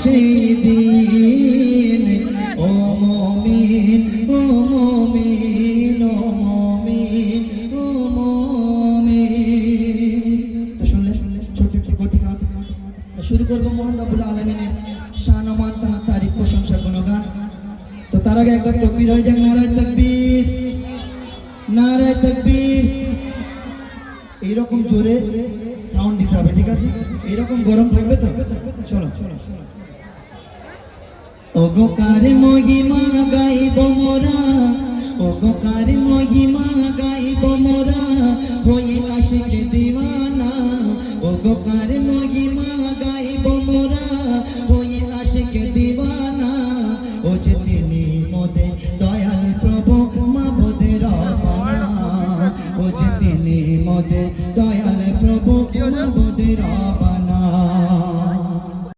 সেই দিন ও মুমিন ও মুমিন ও মুমিন ও মুমিন। তো শুনলে ছোট একটি গতিকা শুরু করবো মহান রব্বুল আলামিনের শান ও মান তার তারিফ প্রশংসা গুণগান। তো তার আগে একবার তাকবীর হয়ে যাক, নারায়ে তাকবীর নারায়ে তাকবীর। এইরকম জোরে সাউন্ড দিতে হবে, ঠিক আছে? এরকম গরম থাকবে তো। চলো চলো। ওগো কার মহিমা গাইব মোরা, ওগো কার মহিমা গাইব মোরা, হই আশিক দিওয়ানা। ওগো কার মহিমা